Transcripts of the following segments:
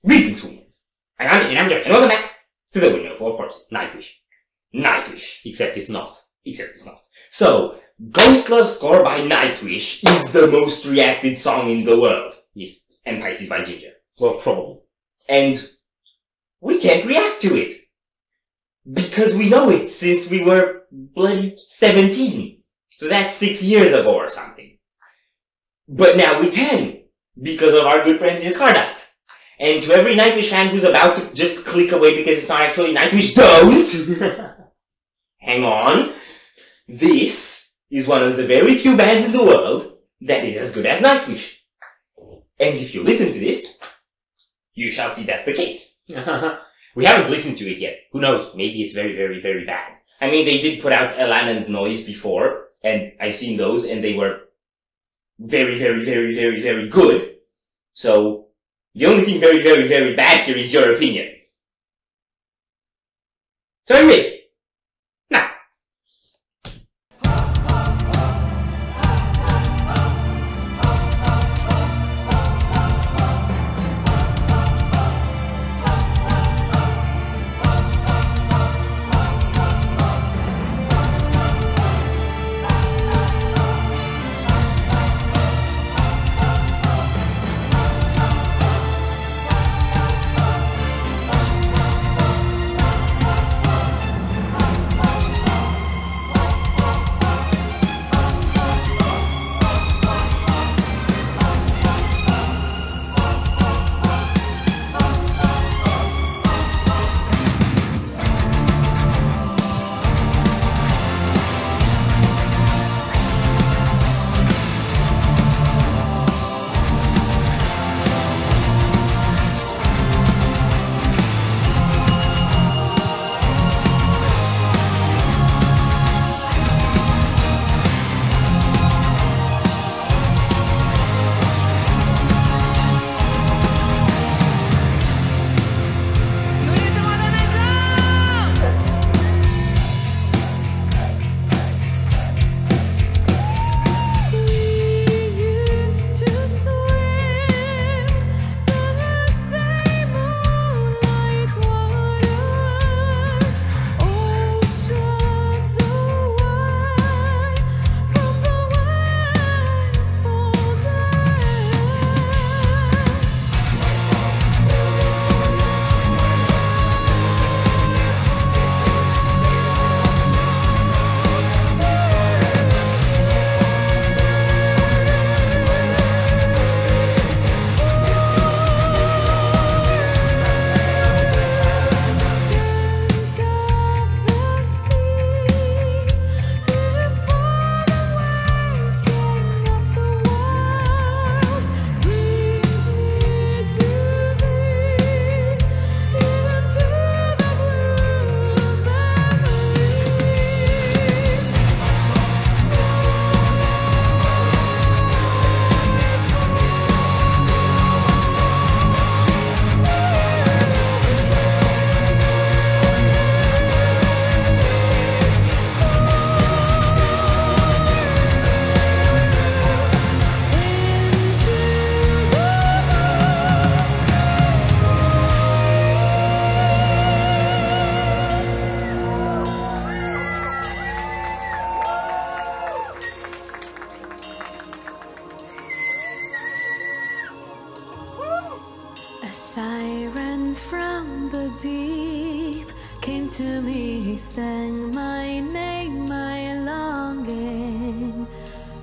Greetings, Windmills. And I'm George, and welcome back to the Windmill for, of course, Nightwish. Nightwish. Except it's not. So, Ghost Love Score by Nightwish is the most reacted song in the world. Yes, and Pisces by Ginger. Well, probably. And we can't react to it. Because we know it since we were bloody 17. So that's 6 years ago or something. But now we can, because of our good friends in Scardust. And to every Nightwish fan who's about to just click away because it's not actually Nightwish, don't! Hang on. This is one of the very few bands in the world that is as good as Nightwish. And if you listen to this, you shall see that's the case. We haven't listened to it yet. Who knows? Maybe it's very, very, very bad. I mean, they did put out Elan and Noise before, and I've seen those, and they were very, very, very, very, very good. So, the only thing very, very, very bad here is your opinion. So anyway, now. Siren from the deep came to me, sang my name, my longing.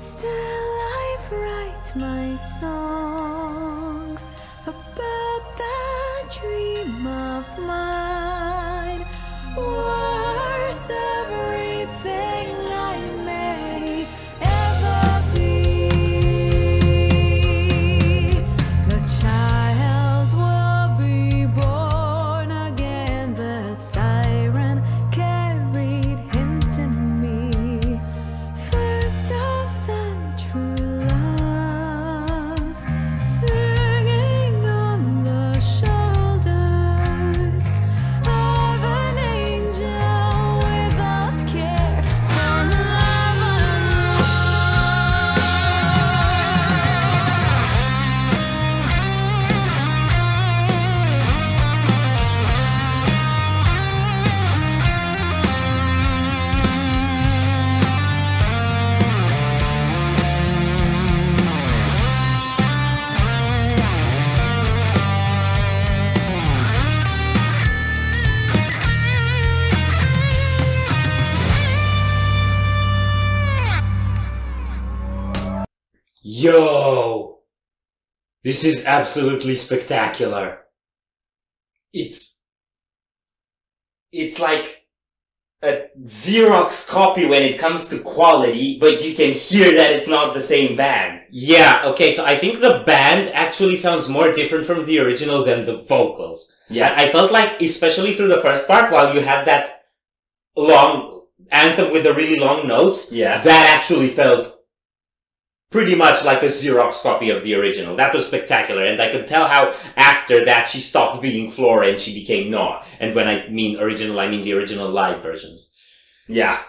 Still I write my songs about that dream of mine, worth everything I may ever be. The child will be born again, that siren carried him to me. First of them true loves, singing on the shoulders Yo! This is absolutely spectacular. It's like a Xerox copy when it comes to quality, but you can hear that it's not the same band. Yeah, okay, so I think the band actually sounds more different from the original than the vocals. Yeah, I felt like, especially through the first part, while you had that long anthem with the really long notes, yeah, that actually felt pretty much like a Xerox copy of the original. That was spectacular, and I could tell how after that she stopped being Flora and she became Noah. And when I mean original, I mean the original live versions. Yeah.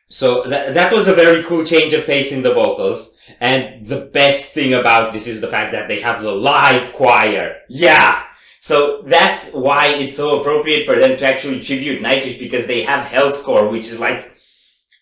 So that was a very cool change of pace in the vocals. And the best thing about this is the fact that they have the live choir. Yeah! So that's why it's so appropriate for them to actually tribute Nightwish, because they have Hellscore, which is like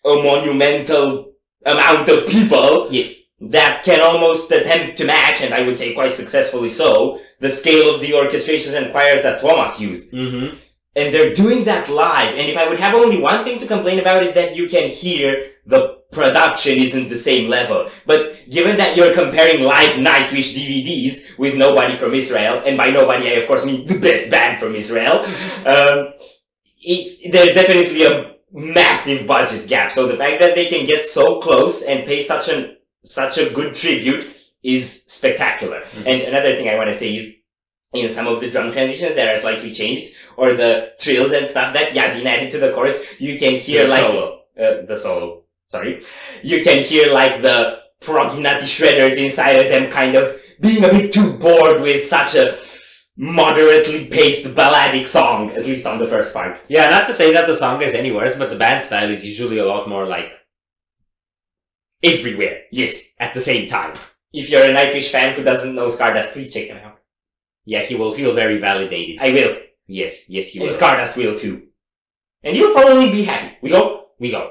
a monumental amount of people. Yes. That can almost attempt to match, and I would say quite successfully so, the scale of the orchestrations and choirs that Thomas used. Mm-hmm. And they're doing that live, and if I would have only one thing to complain about is that you can hear the production isn't the same level. But given that you're comparing live Nightwish DVDs with nobody from Israel, and by nobody I of course mean the best band from Israel, there's definitely a massive budget gap. So the fact that they can get so close and pay such a good tribute is spectacular. Mm-hmm. And another thing I want to say is, in some of the drum transitions that are slightly changed, or the trills and stuff that Yadin added to the chorus, you can hear the solo. Sorry. You can hear like the proggy nutty shredders inside of them kind of being a bit too bored with such a moderately paced balladic song, at least on the first part. Yeah, not to say that the song is any worse, but the band style is usually a lot more like everywhere. Yes, at the same time. If you're a Nightwish fan who doesn't know Scardust, please check them out. Yeah, he will feel very validated. I will. Yes, he will. And Scardust will too. And you'll probably be happy. We go? We go.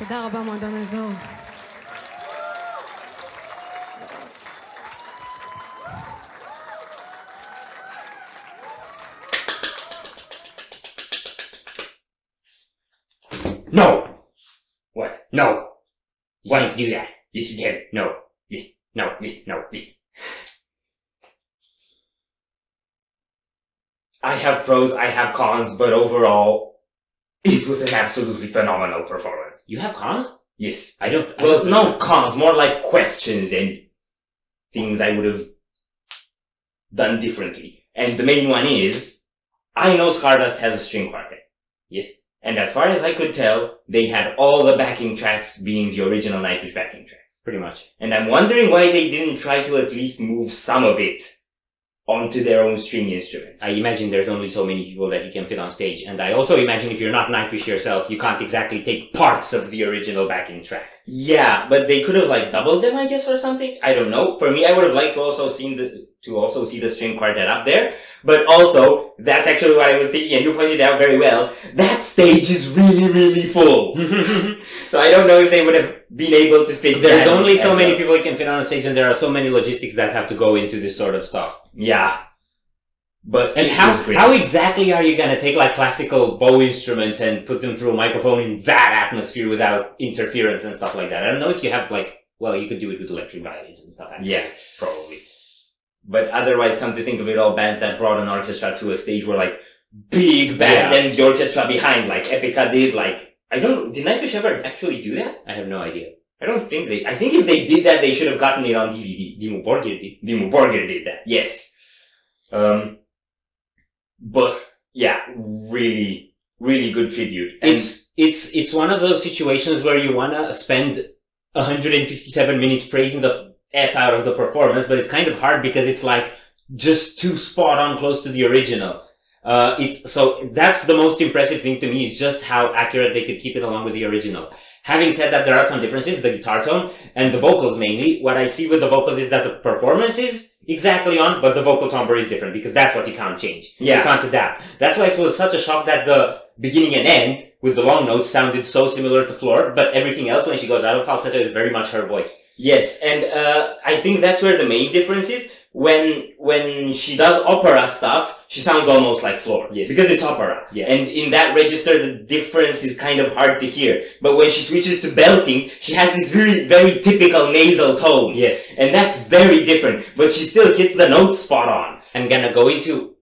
תודה רבה מועדון האזור. No! What? No! Why don't you do that? Yes, you can. No. Yes. No. Yes. No. Yes. I have pros, I have cons, but overall, it was an absolutely phenomenal performance. You have cons? Yes. Well, no cons, more like questions and things I would have done differently. And the main one is, I know Scardust has a string quartet. Yes. And as far as I could tell, they had all the backing tracks being the original Nightwish backing tracks. Pretty much. And I'm wondering why they didn't try to at least move some of it onto their own string instruments. I imagine there's only so many people that you can fit on stage. And I also imagine if you're not Nightwish yourself, you can't exactly take parts of the original backing track. Yeah, but they could have like doubled them, I guess, or something. I don't know. For me, I would have liked to also see the string quartet up there. But also, that's actually what I was thinking, and you pointed out very well, that stage is really, really full. So I don't know if they would have been able to fit. There's only so many people you can fit on a stage, and there are so many logistics that have to go into this sort of stuff. Yeah. But and how exactly are you gonna take like classical bow instruments and put them through a microphone in that atmosphere without interference and stuff like that? I don't know if you have like, well, you could do it with electric violins and stuff. Yeah, probably. But otherwise, come to think of it, all bands that brought an orchestra to a stage were like big band and the orchestra behind, like Epica did, like, did Nightwish ever actually do that? I have no idea. I think if they did that, they should have gotten it on DVD. Dimmu Borgir did that, yes. But, yeah, really, really good tribute. And it's one of those situations where you wanna spend 157 minutes praising the F out of the performance, but it's kind of hard because it's like just too spot on close to the original. So that's the most impressive thing to me, is just how accurate they could keep it along with the original. Having said that, there are some differences, the guitar tone and the vocals mainly. What I see with the vocals is that the performance is exactly on, but the vocal timbre is different because that's what you can't change. Yeah. You can't adapt. That's why it was such a shock that the beginning and end with the long notes sounded so similar to Floor, but everything else when she goes out of falsetto is very much her voice. Yes, and I think that's where the main difference is. When she does opera stuff, she sounds almost like Floor. Yes. Because it's opera. Yeah. And in that register, the difference is kind of hard to hear. But when she switches to belting, she has this very, very typical nasal tone. Yes. And that's very different. But she still hits the notes spot on. I'm gonna go into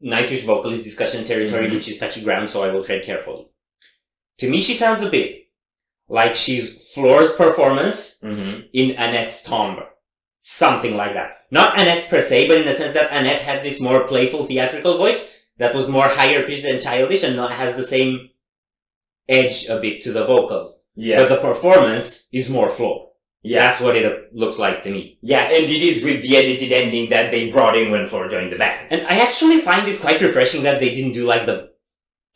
Nightwish vocalist discussion territory, which is touchy ground, so I will tread carefully. To me, she sounds a bit like she's Floor's performance in Annette's timbre. Something like that. Not Annette's per se, but in the sense that Annette had this more playful theatrical voice that was more higher pitched and childish and not has the same edge a bit to the vocals. Yeah. But the performance is more Floor. Yeah. That's what it looks like to me. Yeah, and it is with the edited ending that they brought in when Floor joined the band. And I actually find it quite refreshing that they didn't do like the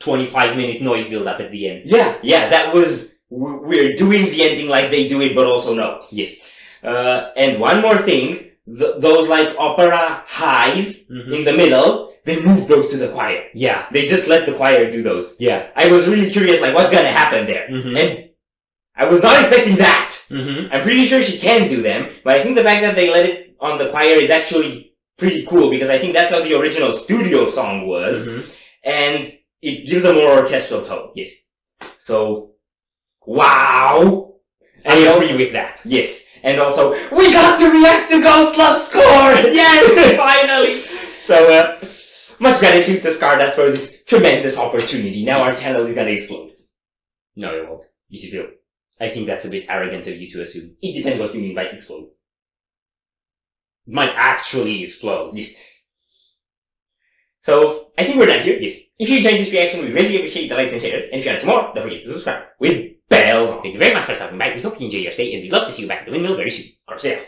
25-minute noise build up at the end. Yeah, yeah, that was, we're doing the ending like they do it, but also no. Yes. And one more thing, those like opera highs in the middle, they moved those to the choir. Yeah. They just let the choir do those. Yeah. I was really curious, like, what's gonna happen there? And I was not expecting that. I'm pretty sure she can do them, but I think the fact that they let it on the choir is actually pretty cool, because I think that's how the original studio song was, and it gives a more orchestral tone. Yes. So, wow! I agree with that. Yes. And also, we got to react to Ghost Love Score! Yes, finally! So, much gratitude to Scardust for this tremendous opportunity. Now our channel is gonna explode. No, it won't. Yes, it will. I think that's a bit arrogant of you to assume. It depends what you mean by explode. It might actually explode. Yes. So, I think we're done here. Yes. If you enjoyed this reaction, we really appreciate the likes and shares. And if you want some more, don't forget to subscribe with bells on. Thank you very much for stopping by. We hope you enjoy your stay, and we'd love to see you back at the Windmill very soon. Of course, yeah.